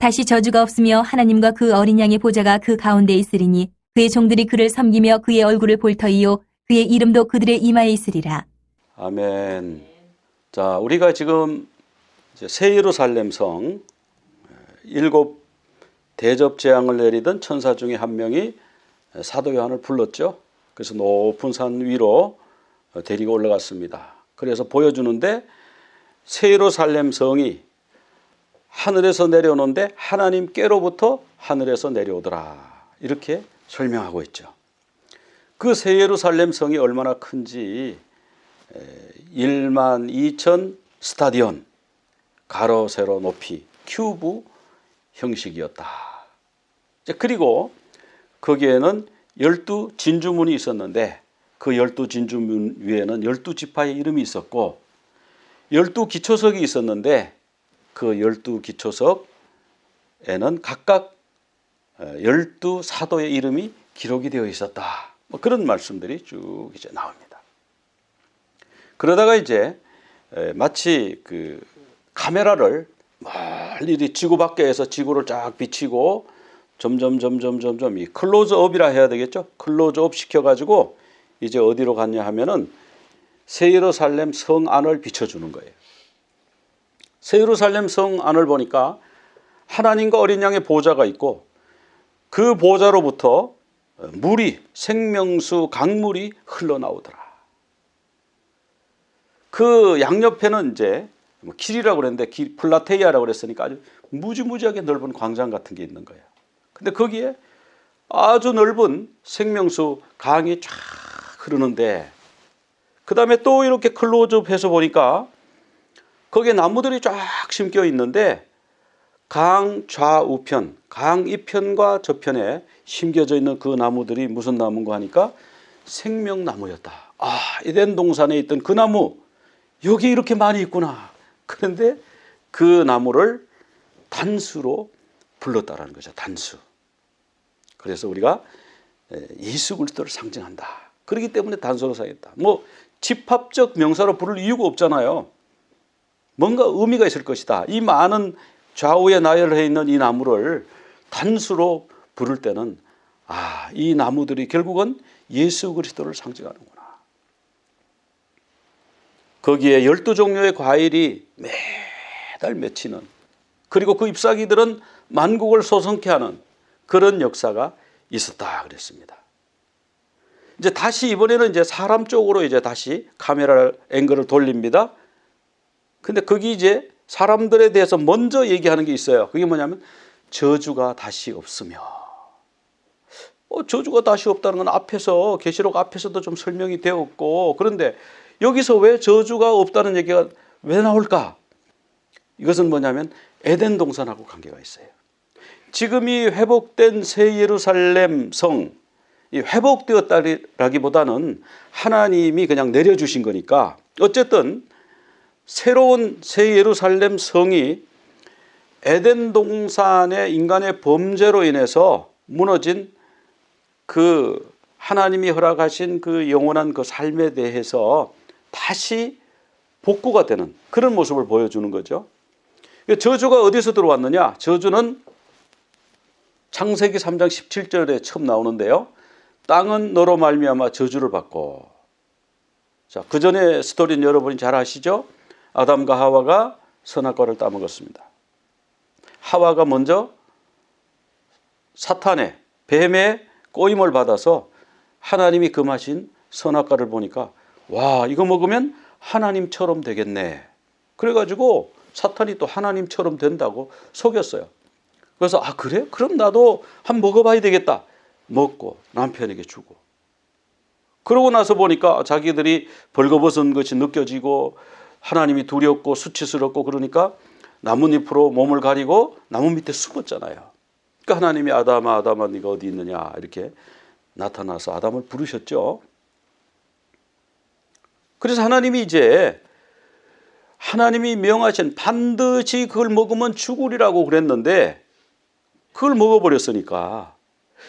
다시 저주가 없으며 하나님과 그 어린 양의 보좌가 그 가운데 있으리니 그의 종들이 그를 섬기며 그의 얼굴을 볼 터이요 그의 이름도 그들의 이마에 있으리라. 아멘. 자, 우리가 지금 이제 새 예루살렘 성 7 대접 재앙을 내리던 천사 중에 한 명이 사도 요한을 불렀죠. 그래서 높은 산 위로 데리고 올라갔습니다. 그래서 보여주는데 새 예루살렘 성이 하늘에서 내려오는데 하나님께로부터 하늘에서 내려오더라. 이렇게 설명하고 있죠. 그 새 예루살렘 성이 얼마나 큰지 12,000 스타디온, 가로 세로 높이 큐브 형식이었다. 그리고 거기에는 12 진주문이 있었는데 그 12 진주문 위에는 12지파의 이름이 있었고 12 기초석이 있었는데 그 12 기초석에는 각각 12 사도의 이름이 기록이 되어 있었다. 뭐 그런 말씀들이 쭉 이제 나옵니다. 그러다가 이제 마치 그 카메라를 멀리 지구 밖에서 지구를 쫙 비치고 점점 이 클로즈업이라 해야 되겠죠. 클로즈업 시켜가지고 이제 어디로 갔냐 하면은 새 예루살렘 성 안을 비춰주는 거예요. 새 예루살렘 성 안을 보니까 하나님과 어린 양의 보좌가 있고 그 보좌로부터 물이 생명수 강물이 흘러나오더라. 그 양옆에는 이제 길이라고 그랬는데 플라테이아라고 그랬으니까 아주 무지무지하게 넓은 광장 같은 게 있는 거예요. 근데 거기에 아주 넓은 생명수 강이 쫙 흐르는데 그 다음에 또 이렇게 클로즈업해서 보니까 거기에 나무들이 쫙 심겨 있는데 강 좌우편, 강 이편과 저편에 심겨져 있는 그 나무들이 무슨 나무인가 하니까 생명나무였다. 아, 에덴 동산에 있던 그 나무 여기 이렇게 많이 있구나. 그런데 그 나무를 단수로 불렀다라는 거죠. 단수. 그래서 우리가 예수 그리스도를 상징한다. 그렇기 때문에 단수로 사용했다. 뭐 집합적 명사로 부를 이유가 없잖아요. 뭔가 의미가 있을 것이다. 이 많은 좌우에 나열해 있는 이 나무를 단수로 부를 때는 아, 이 나무들이 결국은 예수 그리스도를 상징하는구나. 거기에 12종류의 과일이 매달 맺히는, 그리고 그 잎사귀들은 만국을 소성케 하는 그런 역사가 있었다 그랬습니다. 이제 다시 이번에는 이제 사람 쪽으로 이제 다시 카메라 앵글을 돌립니다. 근데 거기 이제 사람들에 대해서 먼저 얘기하는 게 있어요. 그게 뭐냐면 저주가 다시 없으며. 저주가 다시 없다는 건 앞에서 계시록 앞에서도 좀 설명이 되었고, 그런데 여기서 왜 저주가 없다는 얘기가 왜 나올까? 이것은 뭐냐면 에덴 동산하고 관계가 있어요. 지금 이 회복된 새 예루살렘 성, 이 회복되었다라기보다는 하나님이 그냥 내려주신 거니까 어쨌든 새로운 새 예루살렘 성이 에덴 동산의 인간의 범죄로 인해서 무너진 그 하나님이 허락하신 그 영원한 그 삶에 대해서 다시 복구가 되는 그런 모습을 보여주는 거죠. 저주가 어디서 들어왔느냐? 저주는 창세기 3장 17절에 처음 나오는데요. 땅은 너로 말미암아 저주를 받고. 자, 그 전에 스토리는 여러분이 잘 아시죠? 아담과 하와가 선악과를 따먹었습니다. 하와가 먼저 사탄의 뱀의 꼬임을 받아서 하나님이 금하신 선악과를 보니까 와, 이거 먹으면 하나님처럼 되겠네. 그래가지고 사탄이 또 하나님처럼 된다고 속였어요. 그래서 아, 그래? 그럼 나도 한번 먹어봐야 되겠다. 먹고 남편에게 주고. 그러고 나서 보니까 자기들이 벌거벗은 것이 느껴지고 하나님이 두렵고 수치스럽고 그러니까 나뭇잎으로 몸을 가리고 나무 밑에 숨었잖아요. 그러니까 하나님이 아담아 네가 어디 있느냐 이렇게 나타나서 아담을 부르셨죠. 그래서 하나님이 이제 하나님이 명하신 반드시 그걸 먹으면 죽으리라고 그랬는데 그걸 먹어버렸으니까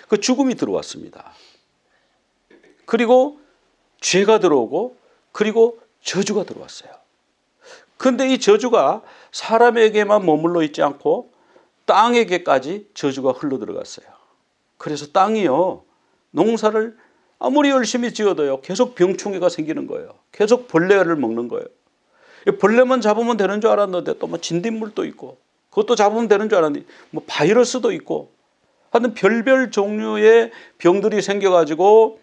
그 죽음이 들어왔습니다. 그리고 죄가 들어오고 그리고 저주가 들어왔어요. 그런데 이 저주가 사람에게만 머물러 있지 않고 땅에게까지 저주가 흘러들어갔어요. 그래서 땅이요, 농사를 아무리 열심히 지어도요 계속 병충해가 생기는 거예요. 계속 벌레를 먹는 거예요. 벌레만 잡으면 되는 줄 알았는데 또 뭐 진딧물도 있고, 그것도 잡으면 되는 줄 알았는데 뭐 바이러스도 있고, 하여튼 별별 종류의 병들이 생겨가지고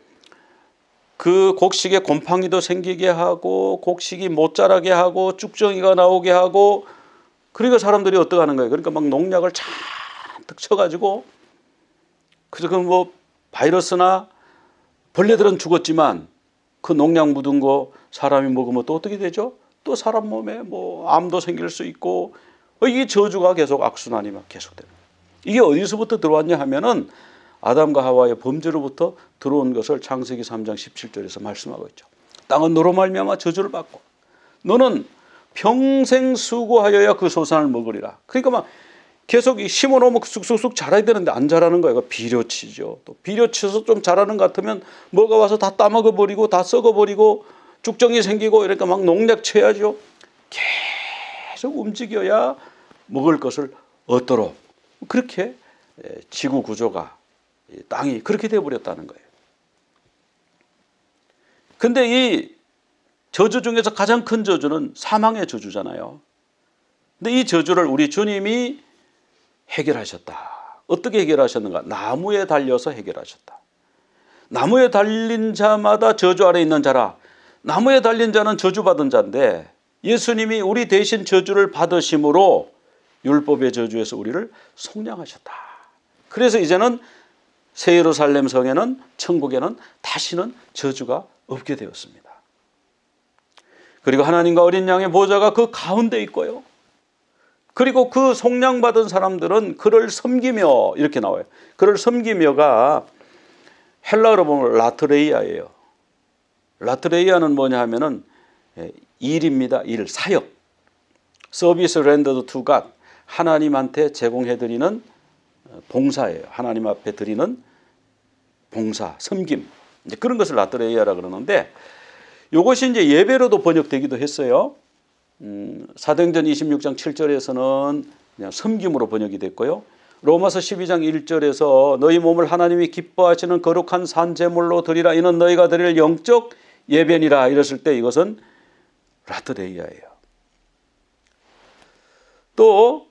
그 곡식에 곰팡이도 생기게 하고, 곡식이 못 자라게 하고, 쭉정이가 나오게 하고. 그러니까 사람들이 어떻게 하는 거예요? 그러니까 막 농약을 잔뜩 쳐가지고, 그래서 뭐 바이러스나 벌레들은 죽었지만 그 농약 묻은 거 사람이 먹으면 또 어떻게 되죠? 또 사람 몸에 뭐 암도 생길 수 있고, 이 저주가 계속 악순환이 막 계속되는 거예요. 이게 어디서부터 들어왔냐 하면은 아담과 하와의 범죄로부터 들어온 것을 창세기 3장 17절에서 말씀하고 있죠. 땅은 너로 말미암아 저주를 받고 너는 평생 수고하여야 그 소산을 먹으리라. 그러니까 막 계속 심어놓으면 쑥쑥쑥 자라야 되는데 안 자라는 거예요. 비료치죠. 또 비료치서 좀 자라는 것 같으면 뭐가 와서 다 따먹어버리고 다 썩어버리고 쭉정이 생기고, 이러니까 막 농약 쳐야죠. 계속 움직여야 먹을 것을 얻도록. 그렇게 지구 구조가, 땅이 그렇게 되어버렸다는 거예요. 근데 이 저주 중에서 가장 큰 저주는 사망의 저주잖아요. 근데 이 저주를 우리 주님이 해결하셨다. 어떻게 해결하셨는가? 나무에 달려서 해결하셨다. 나무에 달린 자마다 저주 아래 있는 자라. 나무에 달린 자는 저주받은 자인데 예수님이 우리 대신 저주를 받으심으로 율법의 저주에서 우리를 속량하셨다. 그래서 이제는 새 예루살렘 성에는, 천국에는 다시는 저주가 없게 되었습니다. 그리고 하나님과 어린 양의 보좌가 그 가운데 있고요. 그리고 그 속량받은 사람들은 그를 섬기며, 이렇게 나와요. 그를 섬기며가 헬라어로 보면 라트레이아예요. 라트레이아는 뭐냐 하면은 일입니다. 일, 사역. 서비스 렌더드 투 갓. 하나님한테 제공해드리는 봉사예요. 하나님 앞에 드리는 봉사, 섬김. 이제 그런 것을 라트레이아라 그러는데, 이것이 이제 예배로도 번역되기도 했어요. 사도행전 26장 7절에서는 그냥 섬김으로 번역이 됐고요. 로마서 12장 1절에서 너희 몸을 하나님이 기뻐하시는 거룩한 산 제물로 드리라. 이는 너희가 드릴 영적 예배니라. 이랬을 때 이것은 라트레이아예요. 또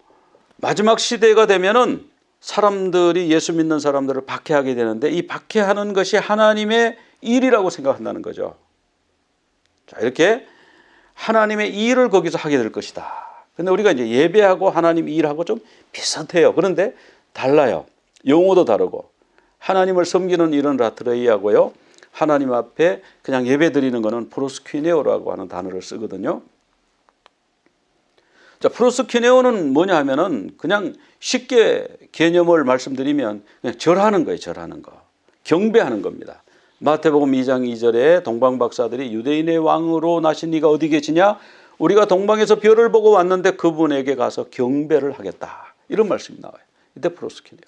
마지막 시대가 되면은 사람들이, 예수 믿는 사람들을 박해하게 되는데, 이 박해하는 것이 하나님의 일이라고 생각한다는 거죠. 자, 이렇게 하나님의 일을 거기서 하게 될 것이다. 근데 우리가 이제 예배하고 하나님 일하고 좀 비슷해요. 그런데 달라요. 용어도 다르고. 하나님을 섬기는 일은 라트레이아고요. 하나님 앞에 그냥 예배 드리는 거는 프로스퀴네오라고 하는 단어를 쓰거든요. 자, 프로스퀴네오는 뭐냐 하면은 그냥 쉽게 개념을 말씀드리면 그냥 절하는 거예요. 절하는 거. 경배하는 겁니다. 마태복음 2장 2절에 동방박사들이 유대인의 왕으로 나신 이가 어디 계시냐? 우리가 동방에서 별을 보고 왔는데 그분에게 가서 경배를 하겠다. 이런 말씀이 나와요. 이때 프로스퀴네오.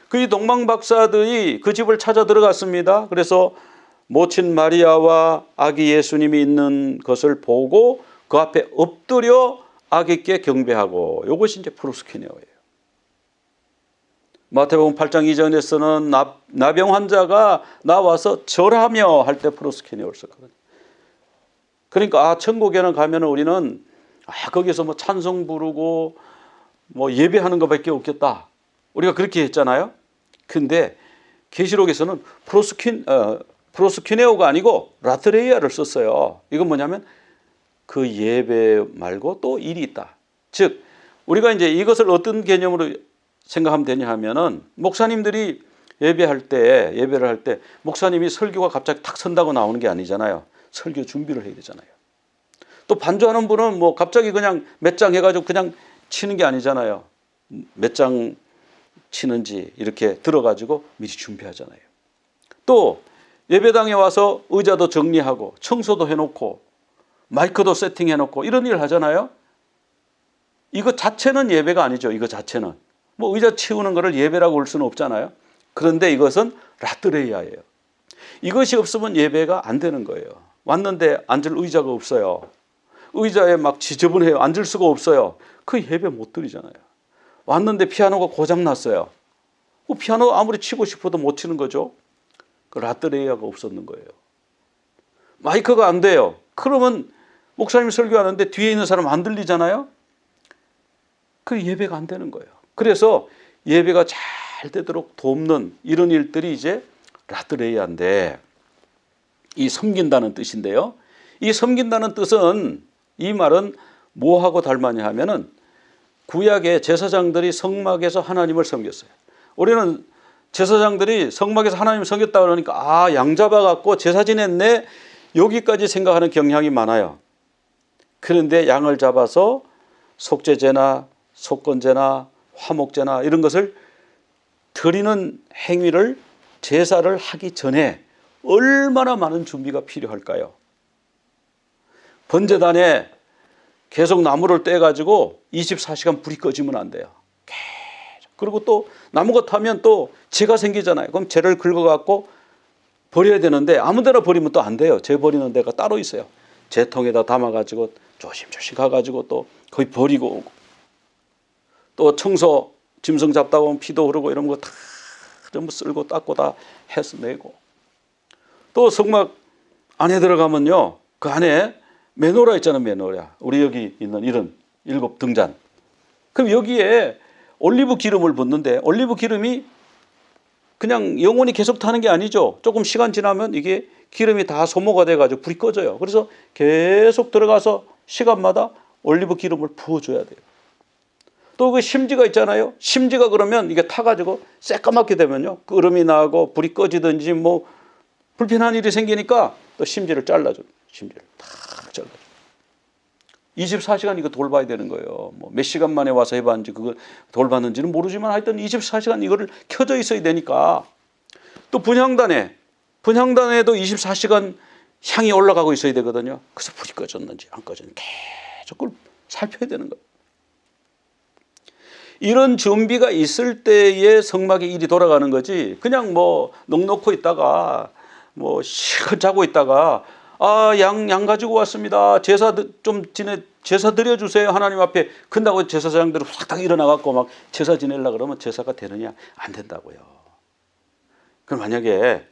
그 동방박사들이 그 집을 찾아 들어갔습니다. 그래서 모친 마리아와 아기 예수님이 있는 것을 보고 그 앞에 엎드려 아기께 경배하고, 이것이 이제 프로스퀴네오예요. 마태복음 8장 2절에서는 나병 환자가 나와서 절하며 할 때 프로스퀴네오를 썼거든요. 그러니까 천국에는 가면 우리는 거기서 뭐 찬송 부르고 뭐 예배하는 것밖에 없겠다. 우리가 그렇게 했잖아요. 근데 계시록에서는 프로스퀴네오가 아니고 라트레이아를 썼어요. 이건 뭐냐면 그 예배 말고 또 일이 있다. 즉 우리가 이제 이것을 어떤 개념으로 생각하면 되냐 하면은, 목사님들이 예배를 할 때 목사님이 설교가 갑자기 탁 선다고 나오는 게 아니잖아요. 설교 준비를 해야 되잖아요. 또 반주하는 분은 뭐 갑자기 그냥 몇 장 해가지고 그냥 치는 게 아니잖아요. 몇 장 치는지 이렇게 들어가지고 미리 준비하잖아요. 또 예배당에 와서 의자도 정리하고 청소도 해놓고 마이크도 세팅해놓고 이런 일을 하잖아요. 이거 자체는 예배가 아니죠. 이거 자체는. 뭐 의자 치우는 거를 예배라고 할 수는 없잖아요. 그런데 이것은 라트레이아예요. 이것이 없으면 예배가 안 되는 거예요. 왔는데 앉을 의자가 없어요. 의자에 막 지저분해요. 앉을 수가 없어요. 그 예배 못 드리잖아요. 왔는데 피아노가 고장 났어요. 그 피아노 아무리 치고 싶어도 못 치는 거죠. 그 라트레이아가 없었는 거예요. 마이크가 안 돼요. 그러면 목사님 설교하는데 뒤에 있는 사람 안 들리잖아요. 그 예배가 안 되는 거예요. 그래서 예배가 잘 되도록 돕는 이런 일들이 이제 라트레이아인데, 이 섬긴다는 뜻인데요. 이 섬긴다는 뜻은, 이 말은 뭐하고 닮았냐 하면은 구약의 제사장들이 성막에서 하나님을 섬겼어요. 우리는 제사장들이 성막에서 하나님을 섬겼다 그러니까 양 잡아갖고 제사 지냈네, 여기까지 생각하는 경향이 많아요. 그런데 양을 잡아서 속죄제나 속건제나 화목제나 이런 것을 드리는 행위를, 제사를 하기 전에 얼마나 많은 준비가 필요할까요? 번제단에 계속 나무를 떼가지고 24시간 불이 꺼지면 안 돼요. 계속. 그리고 또 나무가 타면 또 재가 생기잖아요. 그럼 재를 긁어갖고 버려야 되는데 아무 데나 버리면 또 안 돼요. 재 버리는 데가 따로 있어요. 재통에다 담아가지고 조심조심 가가지고 또 거의 버리고 오고, 또 청소, 짐승 잡다 보면 피도 흐르고 이런 거 다 전부 쓸고 닦고 다 해서 내고, 또 성막 안에 들어가면요, 그 안에 메노라 있잖아요. 메노라. 우리 여기 있는 이런 7 등잔. 그럼 여기에 올리브 기름을 붓는데, 올리브 기름이 그냥 영원히 계속 타는 게 아니죠. 조금 시간 지나면 이게 기름이 다 소모가 돼가지고 불이 꺼져요. 그래서 계속 들어가서 시간마다 올리브 기름을 부어줘야 돼요. 또 그 심지가 있잖아요. 심지가 그러면 이게 타가지고 새까맣게 되면요, 끓음이 나고 불이 꺼지든지 뭐 불편한 일이 생기니까 또 심지를 잘라줘요. 심지를 탁 잘라줘요. 24시간 이거 돌봐야 되는 거예요. 뭐 몇 시간 만에 와서 해봤는지, 그거 돌봤는지는 모르지만 하여튼 24시간 이거를 켜져 있어야 되니까. 또 분향단에도 24시간 향이 올라가고 있어야 되거든요. 그래서 불이 꺼졌는지 안 꺼졌는지 계속 그걸 살펴야 되는 거예요. 이런 준비가 있을 때에 성막의 일이 돌아가는 거지, 그냥 뭐 넋놓고 있다가 뭐 실컷 자고 있다가 양 가지고 왔습니다, 제사 드려주세요 하나님 앞에, 근다고 제사장들이 후닥닥 일어나갖고 막 제사 지내려고 그러면 제사가 되느냐? 안 된다고요. 그럼 만약에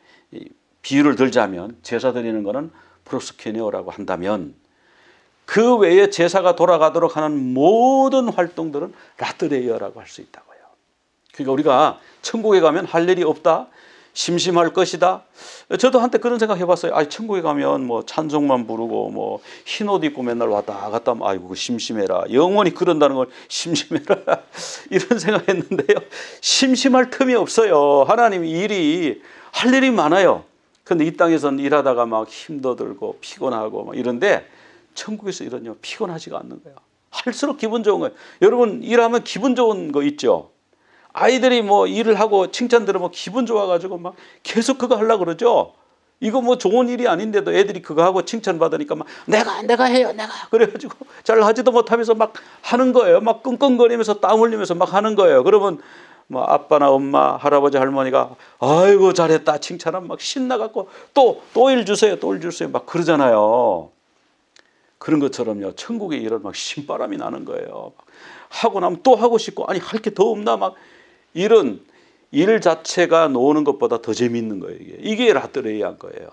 비유를 들자면, 제사 드리는 거는 프로스케니오라고 한다면, 그 외에 제사가 돌아가도록 하는 모든 활동들은 라트레이어라고 할 수 있다고요. 그러니까 우리가 천국에 가면 할 일이 없다, 심심할 것이다. 저도 한때 그런 생각 해봤어요. 천국에 가면 뭐 찬송만 부르고 뭐 흰 옷 입고 맨날 왔다 갔다 하면 아이고 심심해라, 영원히 그런다는 걸 심심해라 이런 생각했는데요. 심심할 틈이 없어요. 하나님이 일이 할 일이 많아요. 근데 이 땅에서는 일하다가 막 힘도 들고 피곤하고 막 이런데, 천국에서 이런요, 피곤하지가 않는 거예요. 할수록 기분 좋은 거예요. 여러분 일하면 기분 좋은 거 있죠. 아이들이 뭐 일을 하고 칭찬 들으면 기분 좋아가지고 막 계속 그거 하려고 그러죠. 이거 뭐 좋은 일이 아닌데도 애들이 그거 하고 칭찬 받으니까 막 내가 해요, 내가. 그래가지고 잘 하지도 못하면서 막 하는 거예요. 막 끙끙거리면서 땀 흘리면서 막 하는 거예요. 그러면 뭐 아빠나 엄마, 할아버지, 할머니가 아이고 잘했다 칭찬하면 막 신나갖고 또 일 주세요, 또 일 주세요 막 그러잖아요. 그런 것처럼요, 천국의 일은 막 신바람이 나는 거예요. 하고 나면 또 하고 싶고, 할 게 더 없나, 막 이런 일 자체가 노는 것보다 더 재미있는 거예요. 이게 라트레이아인 거예요.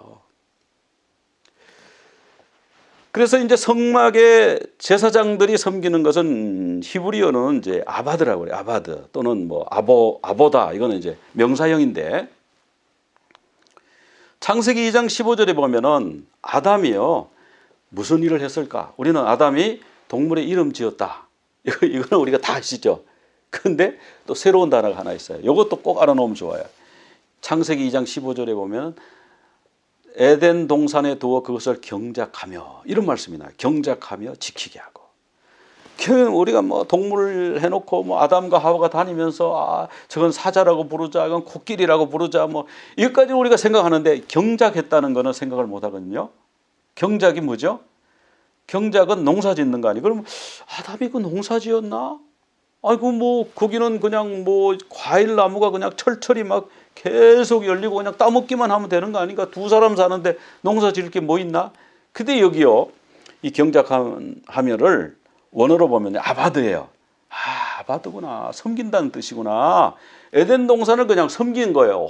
그래서 이제 성막의 제사장들이 섬기는 것은 히브리어는 이제 아바드라고 그래요. 아바드 또는 뭐 아보다, 이거는 이제 명사형인데, 창세기 2장 15절에 보면은 아담이요, 무슨 일을 했을까? 우리는 아담이 동물의 이름 지었다. 이거는 우리가 다 아시죠? 그런데 또 새로운 단어가 하나 있어요. 이것도 꼭 알아놓으면 좋아요. 창세기 2장 15절에 보면 에덴 동산에 두어 그것을 경작하며, 이런 말씀이 나요. 경작하며 지키게 하고. 우리가 뭐 동물 해놓고 뭐 아담과 하와가 다니면서 저건 사자라고 부르자, 이건 코끼리라고 부르자, 뭐 이것까지 우리가 생각하는데, 경작했다는 거는 생각을 못 하거든요. 경작이 뭐죠? 경작은 농사 짓는 거 아니에요. 그럼 아담이 그 농사 지었나? 아이고 뭐 거기는 그냥 뭐 과일 나무가 그냥 철철이 막 계속 열리고 그냥 따먹기만 하면 되는 거 아닌가? 2 사람 사는데 농사 지을 게 뭐 있나? 근데 여기요, 이 경작하며를 원어로 보면 아바드예요. 아바드구나. 섬긴다는 뜻이구나. 에덴 동산을 그냥 섬긴 거예요.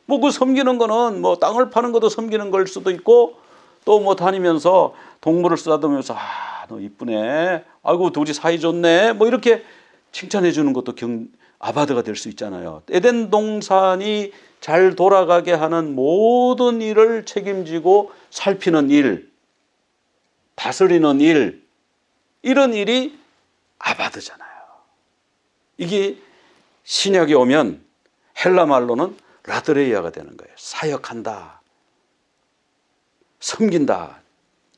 뭐 그 섬기는 거는 뭐 땅을 파는 것도 섬기는 걸 수도 있고 또 뭐 다니면서 동물을 쓰다듬으면서 너 이쁘네. 아이고 둘이 사이 좋네. 뭐 이렇게 칭찬해 주는 것도 아바드가 될 수 있잖아요. 에덴 동산이 잘 돌아가게 하는 모든 일을 책임지고 살피는 일, 다스리는 일, 이런 일이 아바드잖아요. 이게 신약에 오면 헬라 말로는 라드레이아가 되는 거예요. 사역한다. 섬긴다.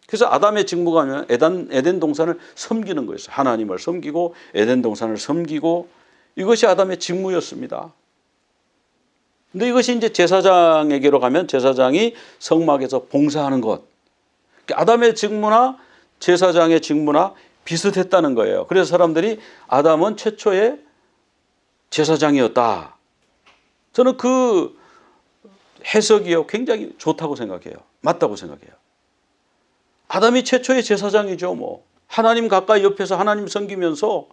그래서 아담의 직무가 하면 에덴 동산을 섬기는 거였어요. 하나님을 섬기고 에덴 동산을 섬기고 이것이 아담의 직무였습니다. 근데 이것이 이제 제사장에게로 가면 제사장이 성막에서 봉사하는 것. 아담의 직무나 제사장의 직무나 비슷했다는 거예요. 그래서 사람들이 아담은 최초의 제사장이었다. 저는 그 해석이요 굉장히 좋다고 생각해요. 맞다고 생각해요. 아담이 최초의 제사장이죠. 뭐 하나님 가까이 옆에서 하나님 섬기면서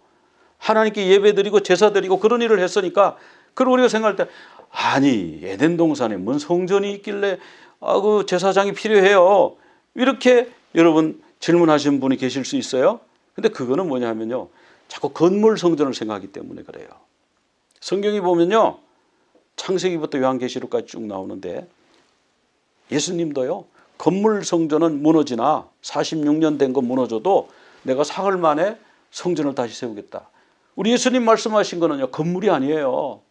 하나님께 예배드리고 제사드리고 그런 일을 했으니까 그걸 우리가 생각할 때 아니 에덴 동산에 뭔 성전이 있길래 그 제사장이 필요해요. 이렇게 여러분 질문하시는 분이 계실 수 있어요. 근데 그거는 뭐냐면요. 자꾸 건물 성전을 생각하기 때문에 그래요. 성경이 보면요. 창세기부터 요한계시록까지 쭉 나오는데 예수님도요. 건물 성전은 무너지나 46년 된 거 무너져도 내가 사흘 만에 성전을 다시 세우겠다. 우리 예수님 말씀하신 거는요. 건물이 아니에요.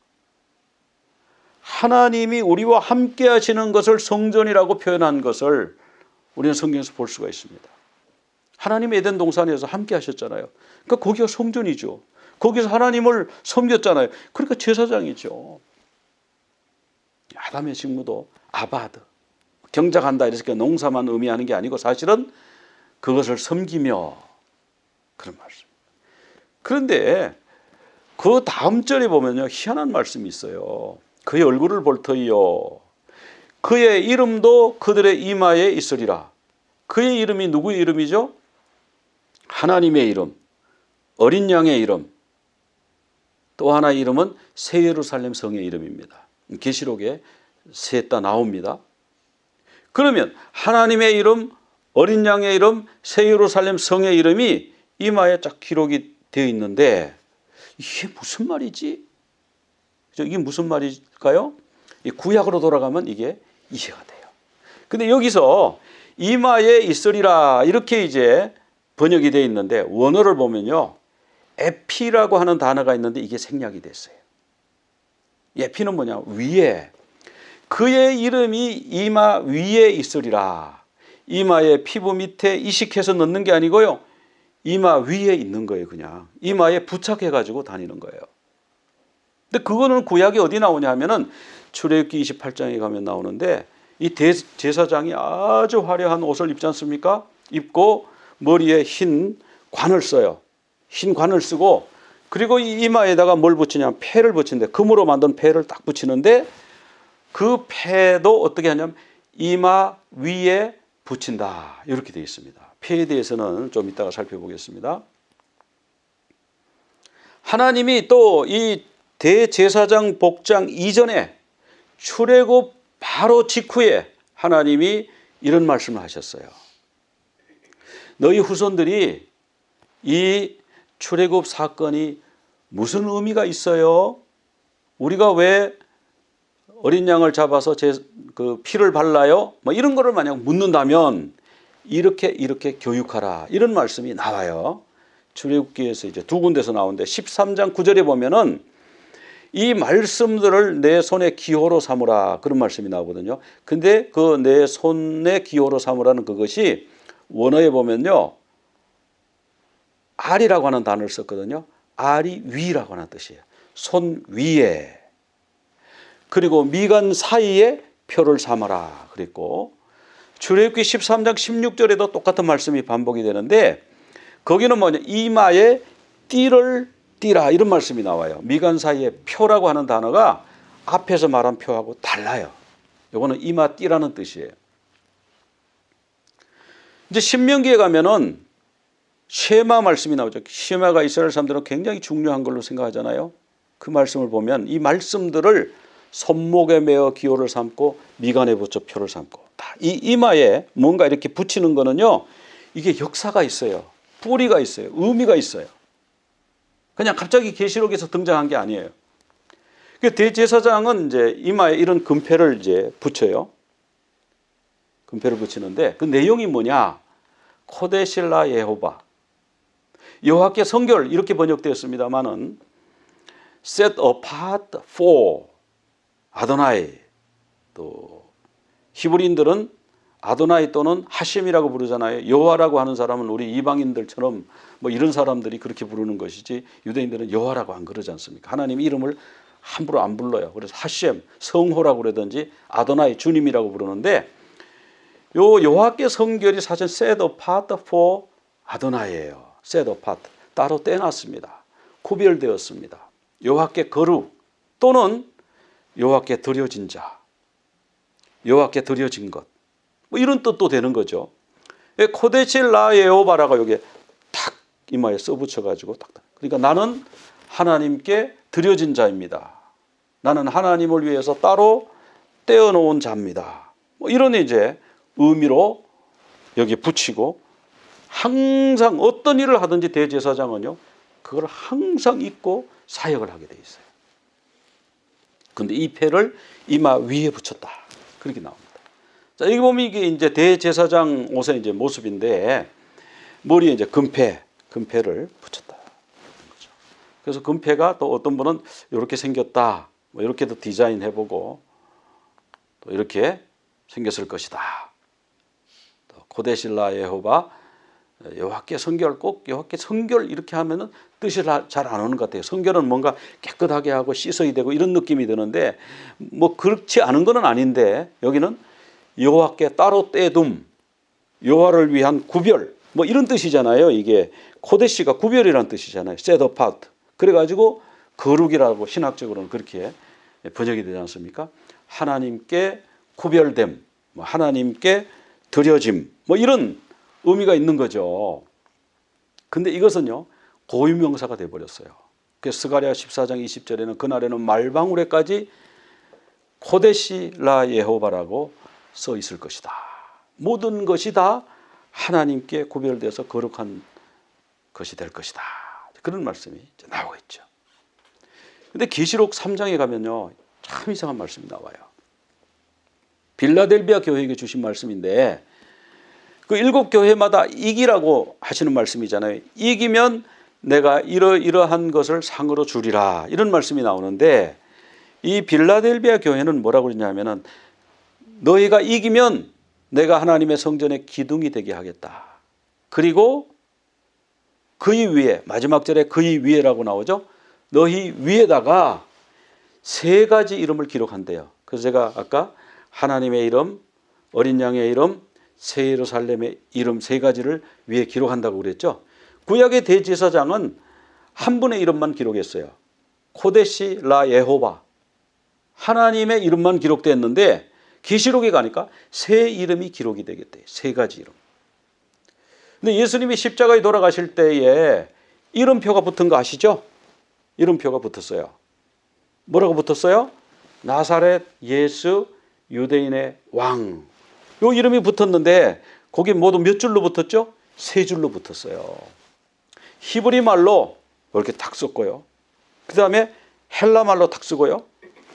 하나님이 우리와 함께 하시는 것을 성전이라고 표현한 것을 우리는 성경에서 볼 수가 있습니다. 하나님이 에덴 동산에서 함께 하셨잖아요. 그러니까 거기가 성전이죠. 거기서 하나님을 섬겼잖아요. 그러니까 제사장이죠. 아담의 직무도 아바드, 경작한다 이렇게 농사만 의미하는 게 아니고 사실은 그것을 섬기며 그런 말씀. 그런데 그 다음 절에 보면요 희한한 말씀이 있어요. 그의 얼굴을 볼 터이요 그의 이름도 그들의 이마에 있으리라. 그의 이름이 누구의 이름이죠? 하나님의 이름, 어린 양의 이름, 또 하나의 이름은 새 예루살렘 성의 이름입니다. 계시록에 셋 다 나옵니다. 그러면 하나님의 이름, 어린 양의 이름, 새 예루살렘 성의 이름이 이마에 쫙 기록이 되어 있는데 이게 무슨 말이지? 이게 무슨 말일까요? 구약으로 돌아가면 이게 이해가 돼요. 근데 여기서 이마에 있으리라 이렇게 이제 번역이 되어 있는데 원어를 보면요. 에피라고 하는 단어가 있는데 이게 생략이 됐어요. 에피는 뭐냐? 위에. 그의 이름이 이마 위에 있으리라. 이마의 피부 밑에 이식해서 넣는 게 아니고요. 이마 위에 있는 거예요. 그냥 이마에 부착해가지고 다니는 거예요. 근데 그거는 구약이 어디 나오냐 하면은 출애굽기 28장에 가면 나오는데 이 제사장이 아주 화려한 옷을 입지 않습니까? 입고 머리에 흰 관을 써요. 흰 관을 쓰고 그리고 이 이마에다가 뭘 붙이냐면 패를 붙이는데 금으로 만든 패를 딱 붙이는데 그 패도 어떻게 하냐면 이마 위에 붙인다 이렇게 되어 있습니다. 패에 대해서는 좀 이따가 살펴보겠습니다. 하나님이 또 이 대제사장 복장 이전에 출애굽 바로 직후에 하나님이 이런 말씀을 하셨어요. 너희 후손들이 이 출애굽 사건이 무슨 의미가 있어요? 우리가 왜 어린 양을 잡아서 그 피를 발라요? 뭐 이런 거를 만약 묻는다면 이렇게 교육하라 이런 말씀이 나와요. 출애굽기에서 이제 두 군데서 나오는데 13장 9절에 보면은 이 말씀들을 내 손의 기호로 삼으라 그런 말씀이 나오거든요. 근데 그 내 손의 기호로 삼으라는 그것이 원어에 보면요. 알이라고 하는 단어를 썼거든요. 알이 위라고 하는 뜻이에요. 손 위에. 그리고 미간 사이에 표를 삼아라 그랬고 출애굽기 13장 16절에도 똑같은 말씀이 반복이 되는데 거기는 뭐냐 이마에 띠를 띠라 이런 말씀이 나와요. 미간 사이에 표라고 하는 단어가 앞에서 말한 표하고 달라요. 이거는 이마 띠라는 뜻이에요. 이제 신명기에 가면은 쉐마 말씀이 나오죠. 쉐마가 이스라엘 사람들은 굉장히 중요한 걸로 생각하잖아요. 그 말씀을 보면 이 말씀들을 손목에 메어 기호를 삼고 미간에 붙여 표를 삼고 다 이 이마에 뭔가 이렇게 붙이는 거는요. 이게 역사가 있어요. 뿌리가 있어요. 의미가 있어요. 그냥 갑자기 계시록에서 등장한 게 아니에요. 그 대제사장은 이제 이마에 이런 금패를 이제 붙여요. 금패를 붙이는데 그 내용이 뭐냐? 코데실라 예호바. 여호와께 성결 이렇게 번역되었습니다만은 set apart for 아도나이. 또 히브리인들은 아도나이 또는 하심이라고 부르잖아요. 여호와라고 하는 사람은 우리 이방인들처럼 뭐 이런 사람들이 그렇게 부르는 것이지 유대인들은 여호와라고 안 그러지 않습니까? 하나님 이름을 함부로 안 불러요. 그래서 하심, 성호라고 그러든지 아도나이 주님이라고 부르는데 요 여호와께 성결이 사실 set apart for 아도나이예요. set apart 따로 떼놨습니다. 구별되었습니다. 여호와께 거룩 또는 여호와께 드려진 자, 여호와께 드려진 것, 뭐 이런 뜻도 되는 거죠. 코데실라 예호바라가 여기에 탁 이마에 써붙여가지고 딱. 그러니까 나는 하나님께 드려진 자입니다. 나는 하나님을 위해서 따로 떼어놓은 자입니다. 뭐 이런 이제 의미로 여기 붙이고 항상 어떤 일을 하든지 대제사장은요 그걸 항상 입고 사역을 하게 돼 있어요. 그런데 이 패를 이마 위에 붙였다 그렇게 나옵니다. 자 여기 보면 이게 이제 대제사장 옷의 이제 모습인데 머리에 이제 금패를 붙였다. 그래서 금패가 또 어떤 분은 이렇게 생겼다, 뭐 이렇게도 디자인해보고 또 이렇게 생겼을 것이다. 또 코데실라 예호바 여호와께 성결 꼭 여호와께 성결 이렇게 하면은 뜻이 잘 안 오는 것 같아요. 성결은 뭔가 깨끗하게 하고 씻어야 되고 이런 느낌이 드는데 뭐 그렇지 않은 건 아닌데 여기는 여호와께 따로 떼둠, 여호와를 위한 구별 뭐 이런 뜻이잖아요. 이게 코데시가 구별이라는 뜻이잖아요. set apart. 그래가지고 거룩이라고 신학적으로는 그렇게 번역이 되지 않습니까? 하나님께 구별됨, 뭐 하나님께 드려짐, 뭐 이런 의미가 있는 거죠. 근데 이것은요 고유명사가 되어버렸어요. 그래서 스가랴 14장 20절에는 그날에는 말방울에까지 코데시라 예호바라고 써 있을 것이다. 모든 것이 다 하나님께 구별되어서 거룩한 것이 될 것이다. 그런 말씀이 이제 나오고 있죠. 근데 계시록 3장에 가면요 참 이상한 말씀이 나와요. 빌라델비아 교회에게 주신 말씀인데 그 7교회마다 이기라고 하시는 말씀이잖아요. 이기면 내가 이러한 것을 상으로 주리라 이런 말씀이 나오는데 이 빌라델비아 교회는 뭐라고 그러냐면은 너희가 이기면 내가 하나님의 성전의 기둥이 되게 하겠다. 그리고 그의 위에 마지막 절에 그의 위에라고 나오죠. 너희 위에다가 3가지 이름을 기록한대요. 그래서 제가 아까 하나님의 이름, 어린 양의 이름, 새 예루살렘의 이름 3가지를 위에 기록한다고 그랬죠. 구약의 대제사장은 한 분의 이름만 기록했어요. 코데시 라 예호바 하나님의 이름만 기록됐는데 계시록에 가니까 새 이름이 기록이 되겠대요. 3가지 이름. 근데 예수님이 십자가에 돌아가실 때에 이름표가 붙은 거 아시죠? 이름표가 붙었어요. 뭐라고 붙었어요? 나사렛 예수 유대인의 왕. 요 이름이 붙었는데 거기 모두 몇 줄로 붙었죠? 3줄로 붙었어요. 히브리 말로 이렇게 탁 썼고요. 그 다음에 헬라 말로 탁 쓰고요.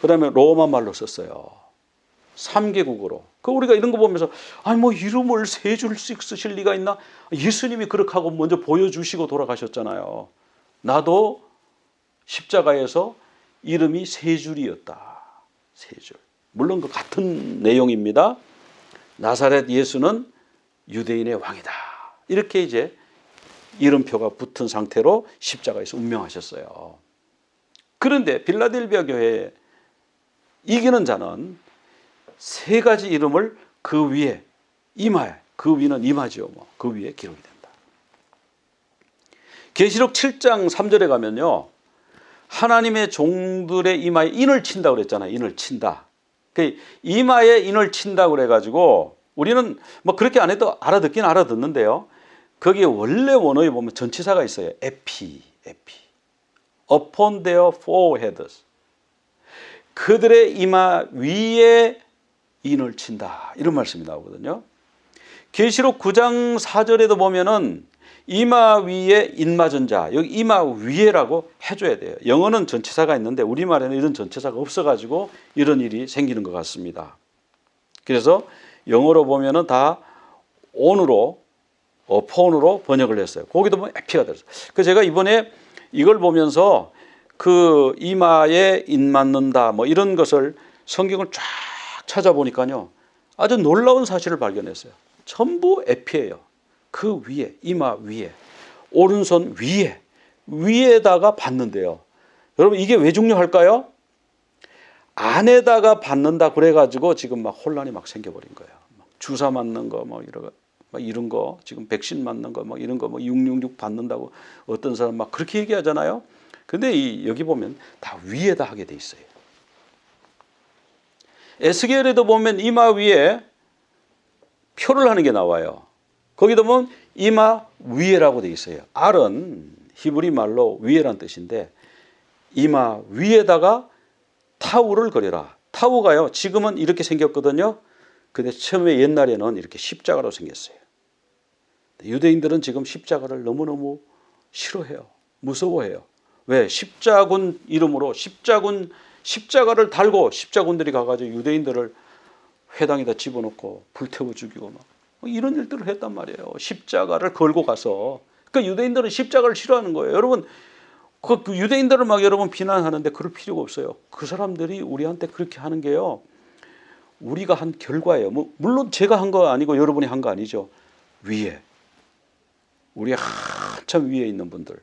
그 다음에 로마 말로 썼어요. 3개국어로. 그 우리가 이런 거 보면서 아니 뭐 이름을 3줄씩 쓰실 리가 있나? 예수님이 그렇게 하고 먼저 보여주시고 돌아가셨잖아요. 나도 십자가에서 이름이 3줄이었다. 3줄. 물론 그 같은 내용입니다. 나사렛 예수는 유대인의 왕이다. 이렇게 이제 이름표가 붙은 상태로 십자가에서 운명하셨어요. 그런데 빌라델비아 교회에 이기는 자는 3가지 이름을 그 위에 이마에 그 위는 이마죠. 뭐. 그 위에 기록이 된다. 계시록 7장 3절에 가면요. 하나님의 종들의 이마에 인을 친다 그랬잖아요. 인을 친다. 그 이마에 인을 친다 그래가지고 우리는 뭐 그렇게 안 해도 알아듣긴 알아듣는데요. 거기에 원래 원어에 보면 전치사가 있어요. 에피. Upon their foreheads. 그들의 이마 위에 인을 친다. 이런 말씀이 나오거든요. 계시록 9장 4절에도 보면은 이마 위에 인 맞은 자, 여기 이마 위에라고 해줘야 돼요. 영어는 전치사가 있는데 우리말에는 이런 전치사가 없어가지고 이런 일이 생기는 것 같습니다. 그래서 영어로 보면은 다 on으로, upon으로 번역을 했어요. 거기도 보면 에피가 들었어요. 그래서 제가 이번에 이걸 보면서 그 이마에 인 맞는다 뭐 이런 것을 성경을 쫙 찾아보니까요, 아주 놀라운 사실을 발견했어요. 전부 에피예요. 그 위에, 이마 위에, 오른손 위에다가 받는데요. 여러분 이게 왜 중요할까요? 안에다가 받는다 그래가지고 지금 막 혼란이 막 생겨버린 거예요. 주사 맞는 거 뭐 이런 거 지금 백신 맞는 거 뭐 이런 거 뭐 666 받는다고 어떤 사람 막 그렇게 얘기하잖아요. 근데 여기 보면 다 위에다 하게 돼 있어요. 에스겔에도 보면 이마 위에 표를 하는 게 나와요. 거기도 보면 이마 위에라고 돼 있어요. 알은 히브리 말로 위에란 뜻인데 이마 위에다가 타우를 그려라. 타우가요, 지금은 이렇게 생겼거든요. 근데 처음에 옛날에는 이렇게 십자가로 생겼어요. 유대인들은 지금 십자가를 너무너무 싫어해요. 무서워해요. 왜? 십자군 이름으로 십자가를 달고 십자군들이 가가지고 유대인들을 회당에다 집어넣고 불태워 죽이고 막 이런 일들을 했단 말이에요. 십자가를 걸고 가서. 그러니까 유대인들은 십자가를 싫어하는 거예요. 여러분 그 유대인들을 막 여러분 비난하는데 그럴 필요가 없어요. 그 사람들이 우리한테 그렇게 하는 게요, 우리가 한 결과예요. 물론 제가 한 거 아니고 여러분이 한 거 아니죠. 위에, 우리 한참 위에 있는 분들,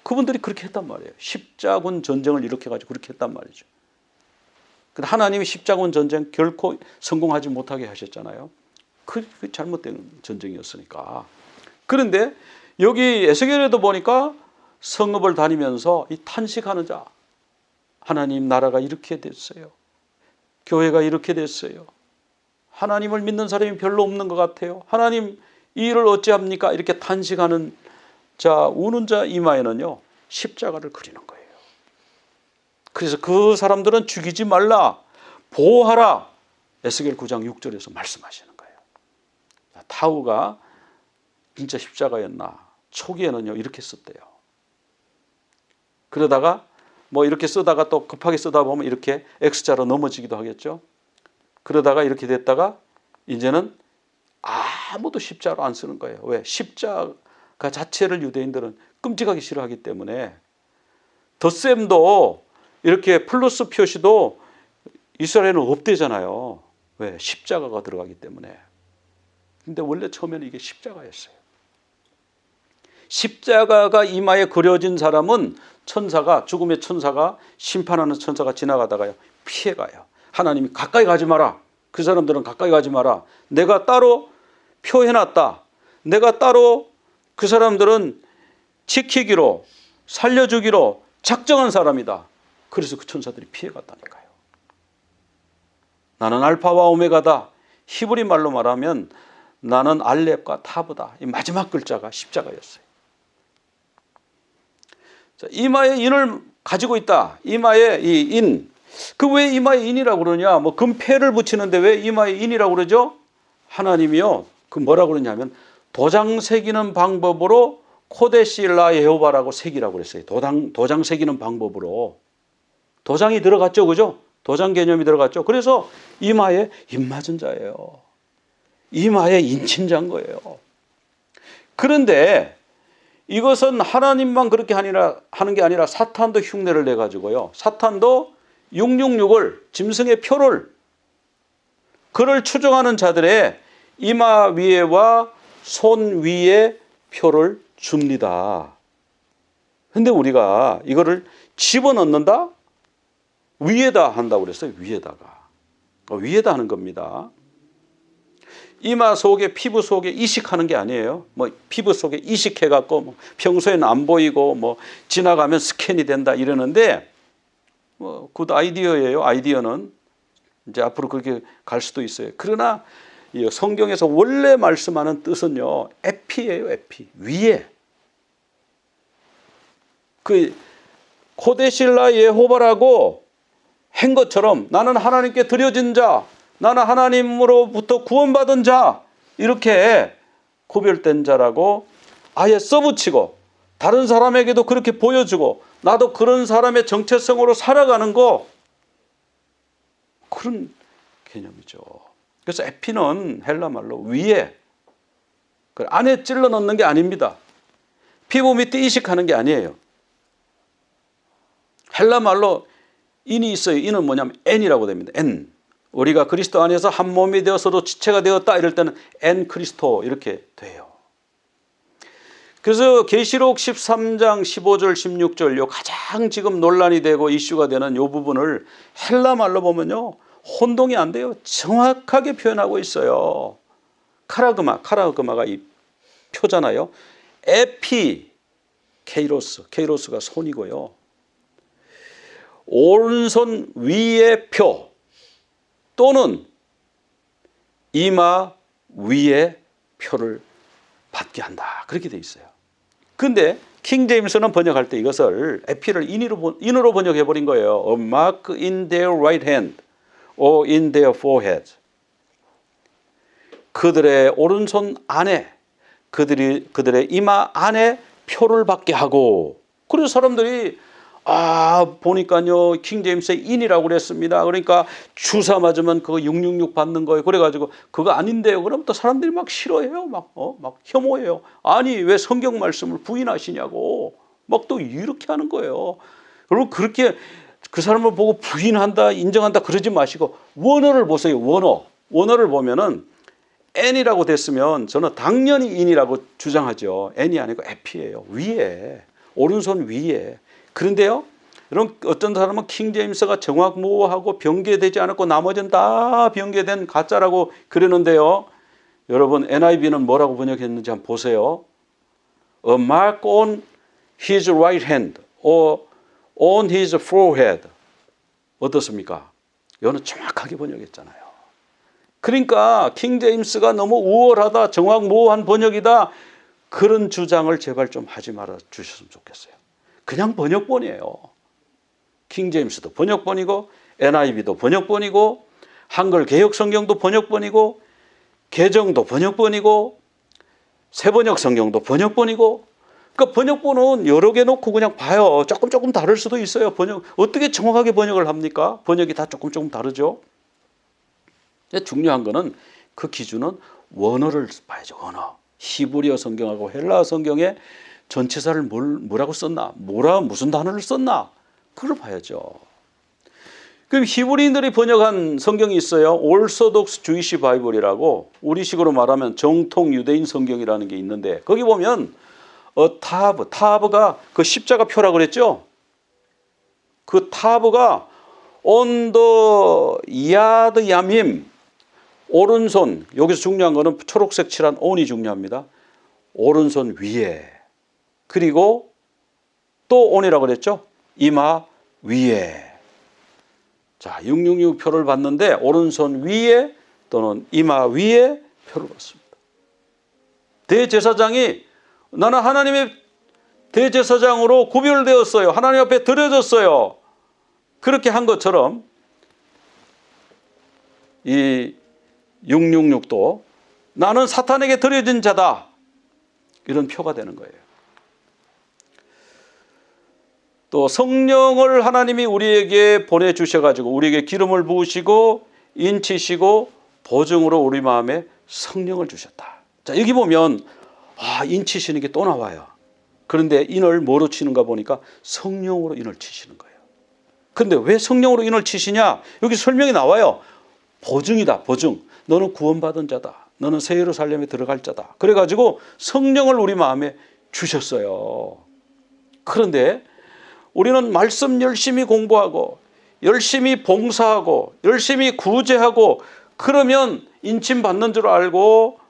그분들이 그렇게 했단 말이에요. 십자군 전쟁을 일으켜가지고 그렇게 했단 말이죠. 근데 하나님이 십자군 전쟁 결코 성공하지 못하게 하셨잖아요. 그 잘못된 전쟁이었으니까. 그런데 여기 에스겔에도 보니까 성읍을 다니면서 이 탄식하는 자, 하나님 나라가 이렇게 됐어요. 교회가 이렇게 됐어요. 하나님을 믿는 사람이 별로 없는 것 같아요. 하나님 이 일을 어찌합니까? 이렇게 탄식하는 자, 우는 자 이마에는요, 십자가를 그리는 거예요. 그래서 그 사람들은 죽이지 말라, 보호하라. 에스겔 9장 6절에서 말씀하시는 거예요. 타우가 진짜 십자가였나? 초기에는요 이렇게 썼대요. 그러다가 뭐 이렇게 쓰다가 또 급하게 쓰다 보면 이렇게 X자로 넘어지기도 하겠죠. 그러다가 이렇게 됐다가 이제는 아무도 십자로 안 쓰는 거예요. 왜? 십자가 자체를 유대인들은 끔찍하게 싫어하기 때문에. 덧셈도 이렇게 플러스 표시도 이스라엘은 없대잖아요. 왜? 십자가가 들어가기 때문에. 근데 원래 처음에는 이게 십자가였어요. 십자가가 이마에 그려진 사람은 천사가, 죽음의 천사가, 심판하는 천사가 지나가다가요 피해가요. 하나님이 가까이 가지 마라. 그 사람들은 가까이 가지 마라. 내가 따로 표해놨다. 내가 따로 그 사람들은 지키기로, 살려주기로 작정한 사람이다. 그래서 그 천사들이 피해갔다니까요. 나는 알파와 오메가다. 히브리 말로 말하면 나는 알렙과 타브다. 이 마지막 글자가 십자가였어요. 자, 이마에 인을 가지고 있다. 이마에 이 인. 그 왜 이마에 인이라고 그러냐? 뭐 금패를 붙이는데 왜 이마에 인이라고 그러죠? 하나님이요, 그 뭐라고 그러냐면 도장 새기는 방법으로 코데실라 예호바라고 새기라고 그랬어요. 도장 새기는 방법으로. 도장이 들어갔죠, 그죠? 도장 개념이 들어갔죠. 그래서 이마에 인 맞은 자예요. 이마에 인친자인 거예요. 그런데 이것은 하나님만 그렇게 하는 게 아니라 사탄도 흉내를 내가지고요. 사탄도 666을, 짐승의 표를, 그를 추종하는 자들의 이마 위에와 손 위에 표를 줍니다. 근데 우리가 이거를 집어넣는다? 위에다 한다고 그랬어요. 위에다가. 위에다 하는 겁니다. 이마 속에, 피부 속에 이식하는 게 아니에요. 뭐 피부 속에 이식해갖고 뭐 평소에는 안 보이고 뭐 지나가면 스캔이 된다 이러는데 뭐 굿 아이디어예요. 아이디어는 이제 앞으로 그렇게 갈 수도 있어요. 그러나 이 성경에서 원래 말씀하는 뜻은요, 에피예요, 에피. 위에. 그 코데실라 예호바라고 한 것처럼 나는 하나님께 드려진 자, 나는 하나님으로부터 구원받은 자, 이렇게 구별된 자라고 아예 써붙이고 다른 사람에게도 그렇게 보여주고 나도 그런 사람의 정체성으로 살아가는 거, 그런 개념이죠. 그래서 에피는 헬라 말로 위에, 안에 찔러 넣는 게 아닙니다. 피부 밑에 이식하는 게 아니에요. 헬라 말로 인이 있어요. 인은 뭐냐면 N이라고 됩니다. N. 우리가 그리스도 안에서 한 몸이 되어서도 지체가 되었다 이럴 때는 N 그리스도 이렇게 돼요. 그래서 계시록 13장 15절 16절 요 가장 지금 논란이 되고 이슈가 되는 요 부분을 헬라 말로 보면요, 혼동이 안 돼요. 정확하게 표현하고 있어요. 카라그마가 이 표잖아요. 에피, 케이로스가 손이고요. 오른손 위의 표 또는 이마 위의 표를 받게 한다. 그렇게 돼 있어요. 근데 킹제임스는 번역할 때 이것을 에피를 인으로 번역해 버린 거예요. A mark in their right hand or in their forehead. 그들의 오른손 안에, 그들의 이마 안에 표를 받게 하고, 그래서 사람들이 보니까요, 킹제임스의 인이라고 그랬습니다. 그러니까 주사 맞으면 그거 666 받는 거예요. 그래가지고 그거 아닌데요. 그럼 또 사람들이 막 싫어해요. 막 혐오해요. 아니, 왜 성경 말씀을 부인하시냐고. 막 또 이렇게 하는 거예요. 그리고 그렇게 그 사람을 보고 부인한다, 인정한다 그러지 마시고 원어를 보세요. 원어를 보면은 N이라고 됐으면 저는 당연히 인이라고 주장하죠. N이 아니고 에피예요. 위에, 오른손 위에. 그런데요, 여러분, 어떤 사람은 킹제임스가 정확무호하고 변개되지 않았고 나머지는 다 변개된 가짜라고 그러는데요. 여러분, NIV는 뭐라고 번역했는지 한번 보세요. A mark on his right hand or on his forehead. 어떻습니까? 이거는 정확하게 번역했잖아요. 그러니까 킹제임스가 너무 우월하다, 정확무호한 번역이다, 그런 주장을 제발 좀 하지 말아 주셨으면 좋겠어요. 그냥 번역본이에요. 킹제임스도 번역본이고 NIV도 번역본이고 한글 개혁성경도 번역본이고 개정도 번역본이고 새번역 성경도 번역본이고, 그러니까 번역본은 여러 개 놓고 그냥 봐요. 조금 다를 수도 있어요. 어떻게 정확하게 번역을 합니까? 번역이 다 조금 다르죠. 중요한 거는 그 기준은 원어를 봐야죠. 원어. 히브리어 성경하고 헬라어 성경에 전치사를 뭐라고 썼나? 무슨 단어를 썼나? 그걸 봐야죠. 그럼 히브리인들이 번역한 성경이 있어요. 올소독스 주이시 바이블이라고, 우리식으로 말하면 정통 유대인 성경이라는 게 있는데, 거기 보면 타브가 그 십자가 표라고 그랬죠. 그 타브가 on the yad yamim, 오른손, 여기서 중요한 거는 초록색 칠한 on이 중요합니다. 오른손 위에, 그리고 또 on이라고 그랬죠. 이마 위에. 자, 666 표를 받는데 오른손 위에 또는 이마 위에 표를 받습니다. 대제사장이 나는 하나님의 대제사장으로 구별되었어요. 하나님 앞에 드려졌어요. 그렇게 한 것처럼 이 666도 나는 사탄에게 드려진 자다, 이런 표가 되는 거예요. 또 성령을 하나님이 우리에게 보내주셔가지고 우리에게 기름을 부으시고 인치시고 보증으로 우리 마음에 성령을 주셨다. 자, 여기 보면 인치시는 게 또 나와요. 그런데 인을 뭐로 치는가 보니까 성령으로 인을 치시는 거예요. 그런데 왜 성령으로 인을 치시냐? 여기 설명이 나와요. 보증이다, 보증. 너는 구원받은 자다. 너는 새 예루살렘에 들어갈 자다. 그래가지고 성령을 우리 마음에 주셨어요. 그런데 우리는 말씀 열심히 공부하고 열심히 봉사하고 열심히 구제하고 그러면 인침 받는 줄 알고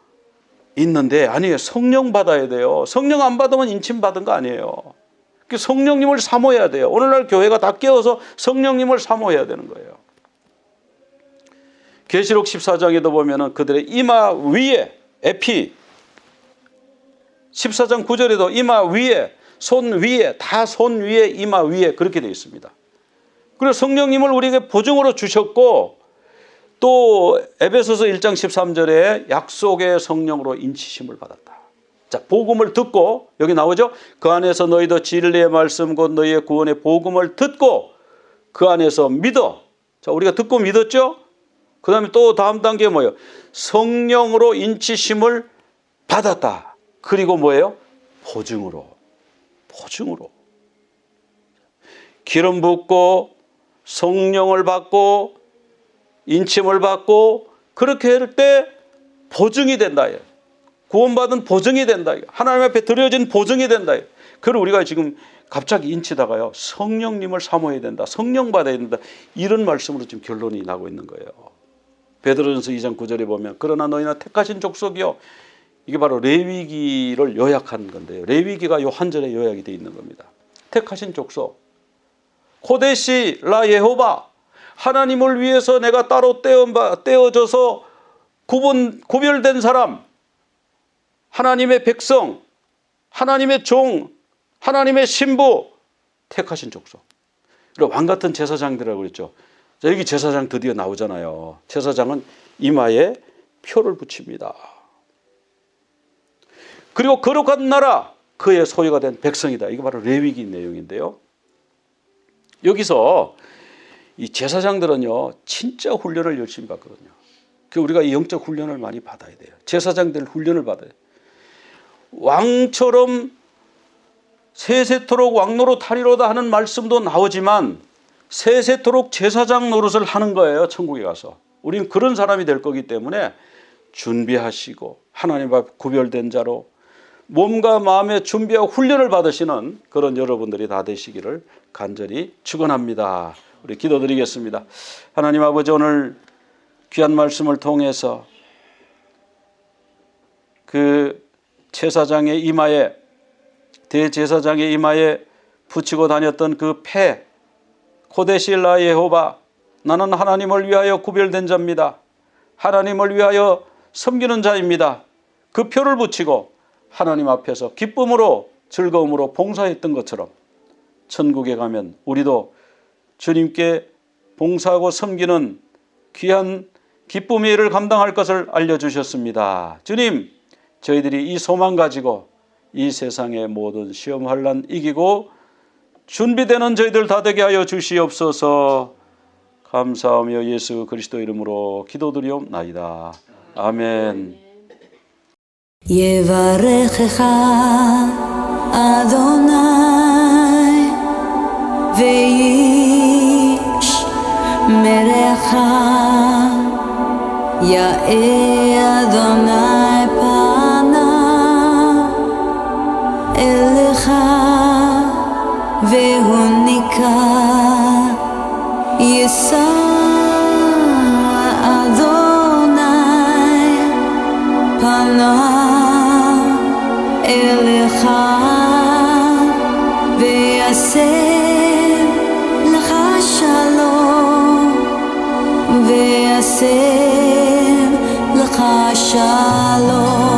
있는데, 아니에요. 성령 받아야 돼요. 성령 안 받으면 인침 받은 거 아니에요. 성령님을 사모해야 돼요. 오늘날 교회가 다 깨어서 성령님을 사모해야 되는 거예요. 계시록 14장에도 보면은 그들의 이마 위에 에피 14장 9절에도 이마 위에 손 위에 다 손 위에 이마 위에 그렇게 되어 있습니다. 그리고 성령님을 우리에게 보증으로 주셨고 또 에베소서 1장 13절에 약속의 성령으로 인치심을 받았다. 자, 복음을 듣고 여기 나오죠. 그 안에서 너희도 진리의 말씀 곧 너희의 구원의 복음을 듣고 그 안에서 믿어. 자, 우리가 듣고 믿었죠. 그 다음에 또 다음 단계 뭐예요? 성령으로 인치심을 받았다. 그리고 뭐예요? 보증으로. 기름 붓고 성령을 받고 인침을 받고 그렇게 할 때 보증이 된다. 구원받은 보증이 된다. 하나님 앞에 드려진 보증이 된다. 그걸 우리가 지금 갑자기 인치다가요. 성령님을 사모해야 된다. 성령 받아야 된다. 이런 말씀으로 지금 결론이 나고 있는 거예요. 베드로전서 2장 9절에 보면 그러나 너희는 택하신 족속이요. 이게 바로 레위기를 요약한 건데요. 레위기가 요 한 절에 요약이 되어 있는 겁니다. 택하신 족속. 코데시 라 예호바. 하나님을 위해서 내가 따로 떼어져서 구별된 사람. 하나님의 백성. 하나님의 종. 하나님의 신부. 택하신 족속. 그리고 왕같은 제사장들이라고 그랬죠. 자, 여기 제사장 드디어 나오잖아요. 제사장은 이마에 표를 붙입니다. 그리고 거룩한 나라, 그의 소유가 된 백성이다. 이게 바로 레위기 내용인데요. 여기서 이 제사장들은요, 진짜 훈련을 열심히 받거든요. 그 우리가 이 영적 훈련을 많이 받아야 돼요. 제사장들 훈련을 받아야 돼요. 왕처럼 세세토록 왕노릇 하리로다 하는 말씀도 나오지만 세세토록 제사장 노릇을 하는 거예요. 천국에 가서. 우리는 그런 사람이 될 거기 때문에 준비하시고 하나님 앞 구별된 자로 몸과 마음의 준비와 훈련을 받으시는 그런 여러분들이 다 되시기를 간절히 축원합니다. 우리 기도드리겠습니다. 하나님 아버지, 오늘 귀한 말씀을 통해서 그 제사장의 이마에, 대제사장의 이마에 붙이고 다녔던 그 패, 코데실라 예호바, 나는 하나님을 위하여 구별된 자입니다. 하나님을 위하여 섬기는 자입니다. 그 표를 붙이고 하나님 앞에서 기쁨으로 즐거움으로 봉사했던 것처럼 천국에 가면 우리도 주님께 봉사하고 섬기는 귀한 기쁨의 일을 감당할 것을 알려주셨습니다. 주님, 저희들이 이 소망 가지고 이 세상의 모든 시험 환난 이기고 준비되는 저희들 다 되게 하여 주시옵소서. 감사하며 예수 그리스도 이름으로 기도드리옵나이다. 아멘. יברכך אדוני וישמרך יאר אדוני פניו אליך והוניקה יישא אדוני פניו אליך ויעשה לך שלום ויעשה לך שלום